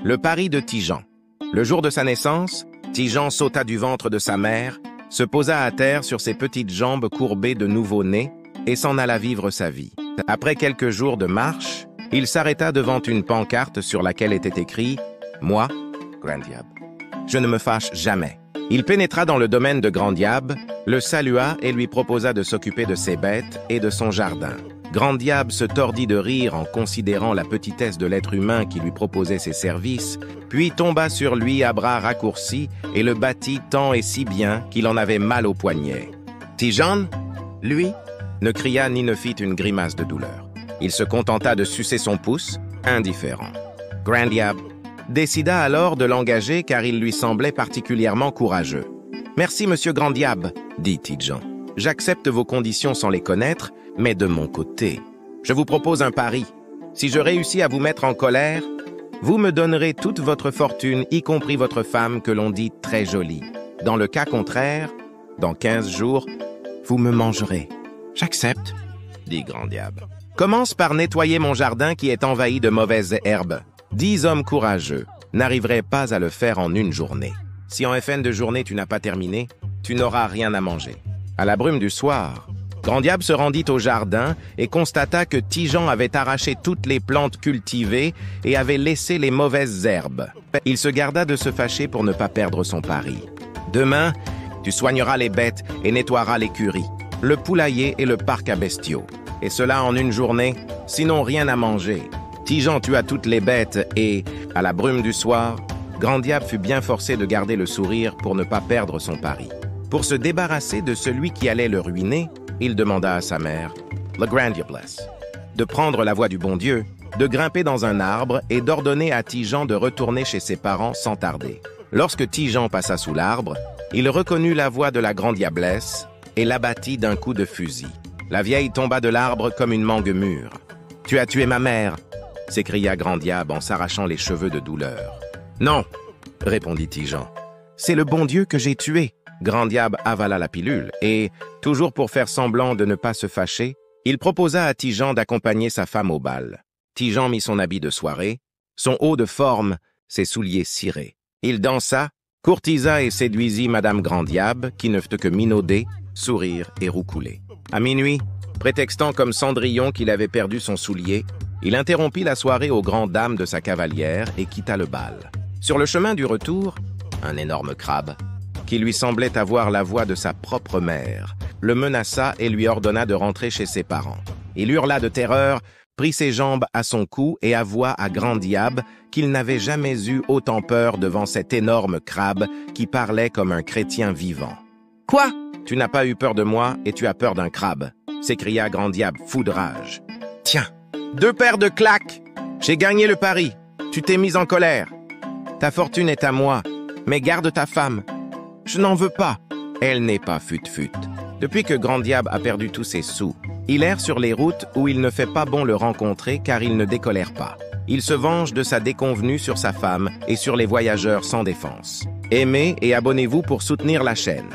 Le pari de Tijan. Le jour de sa naissance, Tijan sauta du ventre de sa mère, se posa à terre sur ses petites jambes courbées de nouveau-né et s'en alla vivre sa vie. Après quelques jours de marche, il s'arrêta devant une pancarte sur laquelle était écrit « Moi, Grand Diab, je ne me fâche jamais ». Il pénétra dans le domaine de Grand Diab, le salua et lui proposa de s'occuper de ses bêtes et de son jardin. Grand Diab se tordit de rire en considérant la petitesse de l'être humain qui lui proposait ses services, puis tomba sur lui à bras raccourcis et le battit tant et si bien qu'il en avait mal au poignet. Tijan, lui, ne cria ni ne fit une grimace de douleur. Il se contenta de sucer son pouce, indifférent. Grand Diab décida alors de l'engager car il lui semblait particulièrement courageux. « Merci, monsieur Grand Diab, dit Tijan. J'accepte vos conditions sans les connaître, mais de mon côté, je vous propose un pari. Si je réussis à vous mettre en colère, vous me donnerez toute votre fortune, y compris votre femme que l'on dit très jolie. Dans le cas contraire, dans 15 jours, vous me mangerez. »« J'accepte, » dit Grand Diab. « Commence par nettoyer mon jardin qui est envahi de mauvaises herbes. 10 hommes courageux n'arriveraient pas à le faire en une journée. Si en fin de journée tu n'as pas terminé, tu n'auras rien à manger. » À la brume du soir, Grand Diab se rendit au jardin et constata que Tijan avait arraché toutes les plantes cultivées et avait laissé les mauvaises herbes. Il se garda de se fâcher pour ne pas perdre son pari. « Demain, tu soigneras les bêtes et nettoieras l'écurie, le poulailler et le parc à bestiaux. Et cela en une journée, sinon rien à manger. » Tijan tua toutes les bêtes et, à la brume du soir, Grand Diab fut bien forcé de garder le sourire pour ne pas perdre son pari. Pour se débarrasser de celui qui allait le ruiner, il demanda à sa mère, le Grand Diablesse, de prendre la voie du bon Dieu, de grimper dans un arbre et d'ordonner à Tijan de retourner chez ses parents sans tarder. Lorsque Tijan passa sous l'arbre, il reconnut la voix de la Grand Diablesse et l'abattit d'un coup de fusil. La vieille tomba de l'arbre comme une mangue mûre. « Tu as tué ma mère !» s'écria Grand Diab en s'arrachant les cheveux de douleur. « Non !» répondit Tijan. « C'est le bon Dieu que j'ai tué !» Grand Diab avala la pilule et, toujours pour faire semblant de ne pas se fâcher, il proposa à Tijan d'accompagner sa femme au bal. Tijan mit son habit de soirée, son haut de forme, ses souliers cirés. Il dansa, courtisa et séduisit Madame Grand Diab, qui ne fit que minauder, sourire et roucouler. À minuit, prétextant comme Cendrillon qu'il avait perdu son soulier, il interrompit la soirée aux grandes dames de sa cavalière et quitta le bal. Sur le chemin du retour, un énorme crabe, qui lui semblait avoir la voix de sa propre mère, le menaça et lui ordonna de rentrer chez ses parents. Il hurla de terreur, prit ses jambes à son cou et avoua à Grand Diab qu'il n'avait jamais eu autant peur devant cet énorme crabe qui parlait comme un chrétien vivant. « Quoi? Tu n'as pas eu peur de moi et tu as peur d'un crabe » s'écria Grand Diab fou de rage. « Tiens, 2 paires de claques! J'ai gagné le pari. Tu t'es mis en colère. Ta fortune est à moi, mais garde ta femme. Je n'en veux pas. Elle n'est pas fut-fut. » Depuis que Grand Diab a perdu tous ses sous, il erre sur les routes où il ne fait pas bon le rencontrer car il ne décolère pas. Il se venge de sa déconvenue sur sa femme et sur les voyageurs sans défense. Aimez et abonnez-vous pour soutenir la chaîne.